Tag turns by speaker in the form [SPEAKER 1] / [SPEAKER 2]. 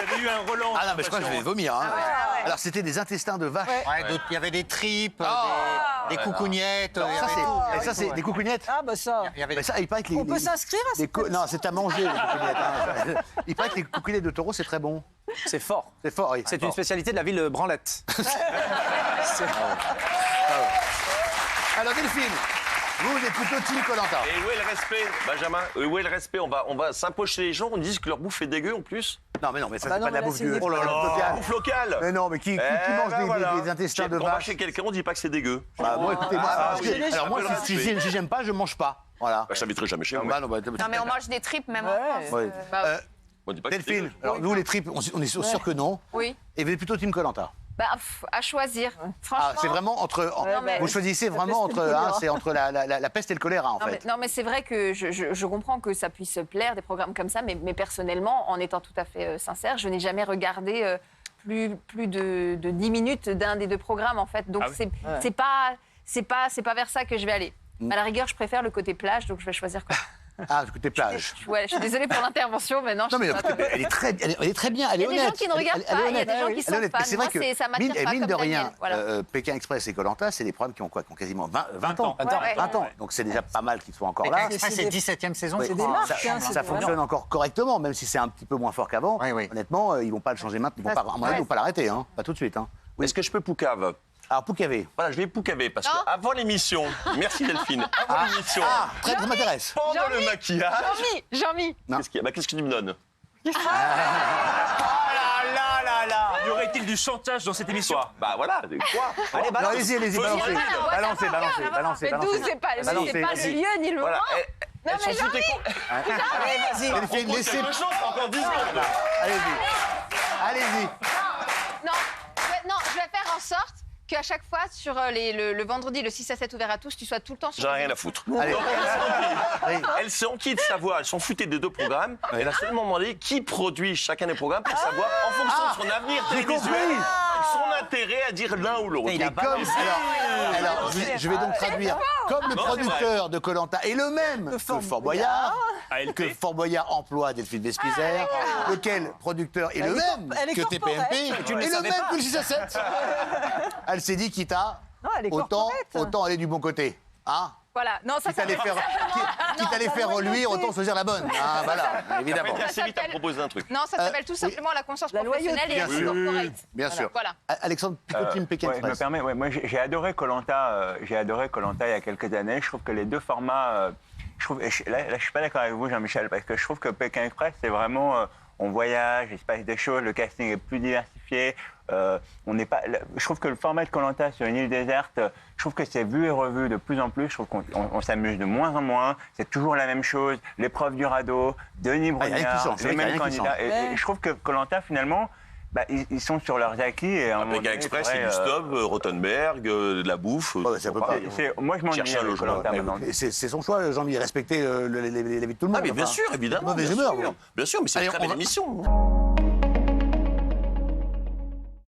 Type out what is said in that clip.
[SPEAKER 1] avez eu un Roland.
[SPEAKER 2] Ah non, mais je crois que je vais vomir. Hein.
[SPEAKER 3] ouais.
[SPEAKER 2] Alors, c'était des intestins de vache.
[SPEAKER 4] Ouais, il y avait des tripes, des coucougnettes.
[SPEAKER 2] Ça,
[SPEAKER 4] il y avait tout.
[SPEAKER 2] et ça, c'est des coucougnettes.
[SPEAKER 3] Ah, bah ça.
[SPEAKER 4] Il y avait
[SPEAKER 2] Mais ça, il paraît que les...
[SPEAKER 3] On peut s'inscrire à cette
[SPEAKER 2] Non, c'est à manger, les coucougnettes. Hein. Il paraît que les coucougnettes de taureau, c'est très bon.
[SPEAKER 1] C'est fort.
[SPEAKER 2] C'est fort, oui.
[SPEAKER 1] C'est une spécialité de la ville de Branlette.
[SPEAKER 2] Alors, Delphine, vous êtes plutôt team Koh-Lanta.
[SPEAKER 5] Et où est le respect, Benjamin? Où est le respect? On va s'impocher les gens, on dit que leur bouffe est dégueu en plus.
[SPEAKER 2] Non, mais ça,
[SPEAKER 3] bah
[SPEAKER 2] c'est
[SPEAKER 3] non,
[SPEAKER 2] pas de la
[SPEAKER 3] mais là,
[SPEAKER 2] bouffe
[SPEAKER 3] c'est
[SPEAKER 2] du...
[SPEAKER 3] des-
[SPEAKER 2] Oh là là,
[SPEAKER 5] Bouffe locale.
[SPEAKER 2] Mais non, mais qui mange des intestins de
[SPEAKER 5] Quand on va
[SPEAKER 2] vache?
[SPEAKER 5] chez quelqu'un, on dit pas que c'est dégueu.
[SPEAKER 2] Bah, moi, écoutez, alors moi,
[SPEAKER 5] je
[SPEAKER 2] si j'aime pas, je mange pas. Voilà.
[SPEAKER 5] Bah, je t'inviterai jamais chez moi.
[SPEAKER 2] Bah, non, bah,
[SPEAKER 6] Non, mais on mange des tripes même en France.
[SPEAKER 2] Ouais.
[SPEAKER 6] Bah,
[SPEAKER 5] On dit pas que c'est
[SPEAKER 2] Delphine,
[SPEAKER 5] dégueu.
[SPEAKER 2] alors nous, les tripes, on est sûr que non.
[SPEAKER 6] oui.
[SPEAKER 2] Et vous êtes plutôt team Koh-Lanta.
[SPEAKER 6] Bah, à choisir. Franchement.
[SPEAKER 2] Ah, c'est vraiment entre...
[SPEAKER 6] mais-
[SPEAKER 2] Vous choisissez
[SPEAKER 3] La
[SPEAKER 2] vraiment
[SPEAKER 3] peste et
[SPEAKER 2] entre...
[SPEAKER 3] le choléra.
[SPEAKER 2] hein, c'est entre la peste et le choléra, en
[SPEAKER 6] Non mais,
[SPEAKER 2] fait.
[SPEAKER 6] non, mais c'est vrai que je comprends que ça puisse plaire, des programmes comme ça, mais personnellement, en étant tout à fait sincère, je n'ai jamais regardé plus de 10 minutes d'un des deux programmes, en fait. Donc, c'est pas vers ça que je vais aller. À la rigueur, je préfère le côté plage, donc je vais choisir quoi.
[SPEAKER 2] Ah, du côté plage.
[SPEAKER 6] Ouais, je suis désolée pour l'intervention, mais non.
[SPEAKER 2] Non, mais
[SPEAKER 6] je sais pas.
[SPEAKER 2] elle est très bien, elle
[SPEAKER 6] Il
[SPEAKER 2] est
[SPEAKER 6] y a des
[SPEAKER 2] honnête.
[SPEAKER 6] gens qui ne regardent
[SPEAKER 2] Elle est
[SPEAKER 6] pas, il y a
[SPEAKER 2] honnête.
[SPEAKER 6] des gens qui
[SPEAKER 2] Elle est
[SPEAKER 6] sont
[SPEAKER 2] honnête, mais
[SPEAKER 6] fans.
[SPEAKER 2] c'est vrai
[SPEAKER 6] Moi,
[SPEAKER 2] que,
[SPEAKER 6] ça m'attire pas
[SPEAKER 2] mine
[SPEAKER 6] comme
[SPEAKER 2] de
[SPEAKER 6] Daniel,
[SPEAKER 2] rien,
[SPEAKER 6] voilà.
[SPEAKER 2] Pékin Express et Koh-Lanta, c'est des programmes qui ont quasiment 20 ans.
[SPEAKER 6] 20 ans.
[SPEAKER 2] Donc c'est déjà pas mal qu'ils soient encore
[SPEAKER 4] Pékin
[SPEAKER 2] là.
[SPEAKER 4] Express, c'est 17e saison.
[SPEAKER 2] Oui,
[SPEAKER 4] je
[SPEAKER 3] des
[SPEAKER 4] crois.
[SPEAKER 3] marques,
[SPEAKER 2] ça,
[SPEAKER 3] hein, c'est
[SPEAKER 2] ça
[SPEAKER 3] des
[SPEAKER 2] fonctionne encore correctement, même si c'est un petit peu moins fort qu'avant.
[SPEAKER 4] Oui, oui.
[SPEAKER 2] Honnêtement, ils vont pas le changer maintenant. Ils vont pas, à mon avis, ils vont pas l'arrêter, hein. Pas tout de suite. Hein. Oui.
[SPEAKER 5] Est-ce que je peux poucave?
[SPEAKER 2] Alors, Poucavé.
[SPEAKER 5] Voilà, je vais poucaver parce
[SPEAKER 6] Non.
[SPEAKER 5] qu'avant l'émission, merci Delphine, avant l'émission,
[SPEAKER 2] Ah, très, ça m'intéresse.
[SPEAKER 5] pendant le maquillage,
[SPEAKER 6] Jean-Mi.
[SPEAKER 5] qu'est-ce qu'il y a? Qu'est-ce que tu me donnes?
[SPEAKER 1] Y aurait-il du chantage dans cette émission?
[SPEAKER 5] Bah voilà, quoi?
[SPEAKER 1] Allez,
[SPEAKER 2] Non,
[SPEAKER 1] balance.
[SPEAKER 2] allez-y, balancez. Balancez.
[SPEAKER 6] Mais d'où c'est pas
[SPEAKER 2] Balancez.
[SPEAKER 6] le lieu ni le moment.
[SPEAKER 5] Voilà,
[SPEAKER 6] Non, mais
[SPEAKER 5] sont toutes les
[SPEAKER 2] Allez, vas-y. Laissez.
[SPEAKER 5] quelque chose, encore 10 secondes.
[SPEAKER 2] Allez-y. Allez-y.
[SPEAKER 6] Non, je vais faire en sorte qu'à chaque fois, sur le vendredi, le 6 à 7 ouvert à tous, tu sois tout le temps sur
[SPEAKER 5] J'en ai rien à foutre.
[SPEAKER 2] Allez. Oui.
[SPEAKER 5] Elle s'est enquis de savoir, elle s'en foutait des deux programmes. Elle a seulement demandé qui produit chacun des programmes pour savoir, en fonction de son avenir
[SPEAKER 2] J'ai
[SPEAKER 5] télévisuel,
[SPEAKER 2] compris.
[SPEAKER 5] son intérêt à dire l'un ou l'autre.
[SPEAKER 2] Et comme, alors, je vais donc traduire. Comme le
[SPEAKER 5] Non,
[SPEAKER 2] producteur de Koh-Lanta est le même que Fort Boyard, que Fort Boyard emploie Delphine Vespizer, lequel producteur est le même
[SPEAKER 3] elle est
[SPEAKER 2] que
[SPEAKER 3] corporate.
[SPEAKER 2] TPMP,
[SPEAKER 1] Tu ne
[SPEAKER 2] et
[SPEAKER 1] le
[SPEAKER 2] le
[SPEAKER 1] savais
[SPEAKER 2] même
[SPEAKER 1] pas.
[SPEAKER 2] que le 6 à 7. Elle s'est dit, quitte à
[SPEAKER 3] Non, elle est
[SPEAKER 2] autant
[SPEAKER 3] corporate.
[SPEAKER 2] aller du bon côté. Hein?
[SPEAKER 6] Voilà. Non, ça
[SPEAKER 2] Quitte à les faire, quitte à les faire reluire, autant choisir la bonne. Ah, voilà, évidemment.
[SPEAKER 5] Elle assez vite à proposer un truc.
[SPEAKER 6] Non, ça s'appelle tout simplement la conscience
[SPEAKER 3] la
[SPEAKER 6] professionnelle et
[SPEAKER 2] Bien
[SPEAKER 6] être
[SPEAKER 2] sûr.
[SPEAKER 6] corporate.
[SPEAKER 2] Bien sûr.
[SPEAKER 6] Voilà.
[SPEAKER 2] Alexandre Picotin, Pékin
[SPEAKER 7] Ouais, je me
[SPEAKER 2] Express.
[SPEAKER 7] permets, moi j'ai adoré Koh-Lanta, il y a quelques années. Je trouve que les deux formats, là je suis pas d'accord avec vous Jean-Michel, parce que je trouve que Pékin Express c'est vraiment, on voyage, il se passe des choses, le casting est plus diversifié. On n'est pas, je trouve que le format de Koh-Lanta sur une île déserte, je trouve que c'est vu et revu de plus en plus. Je trouve qu'on s'amuse de moins en moins. C'est toujours la même chose. L'épreuve du radeau, Denis
[SPEAKER 2] il y a rien qui
[SPEAKER 7] Brognard,
[SPEAKER 2] change, c'est
[SPEAKER 7] les
[SPEAKER 2] vrai qu'il y a
[SPEAKER 7] mêmes
[SPEAKER 2] rien qui
[SPEAKER 7] candidats.
[SPEAKER 2] change.
[SPEAKER 7] Et je trouve que Koh-Lanta finalement, ils sont sur leurs acquis. Et à un moment
[SPEAKER 5] Pékin
[SPEAKER 7] donné,
[SPEAKER 5] Express,
[SPEAKER 7] il
[SPEAKER 5] c'est
[SPEAKER 7] faudrait,
[SPEAKER 5] du stop, Rottenberg, de la bouffe.
[SPEAKER 2] Ouais, c'est à peu près.
[SPEAKER 7] moi je m'ennuie
[SPEAKER 5] Chercher un
[SPEAKER 7] avec
[SPEAKER 5] logement.
[SPEAKER 7] Koh-Lanta maintenant.
[SPEAKER 2] C'est son choix, Jean-Mi, respecter la vie de tout le monde.
[SPEAKER 5] Ah mais bien
[SPEAKER 2] enfin.
[SPEAKER 5] sûr, évidemment.
[SPEAKER 2] Mauvaise
[SPEAKER 5] bien
[SPEAKER 2] humeur,
[SPEAKER 5] sûr.
[SPEAKER 2] vous.
[SPEAKER 5] Bien sûr, mais c'est
[SPEAKER 2] Allez,
[SPEAKER 5] une très
[SPEAKER 2] on
[SPEAKER 5] belle
[SPEAKER 2] va-
[SPEAKER 5] émission.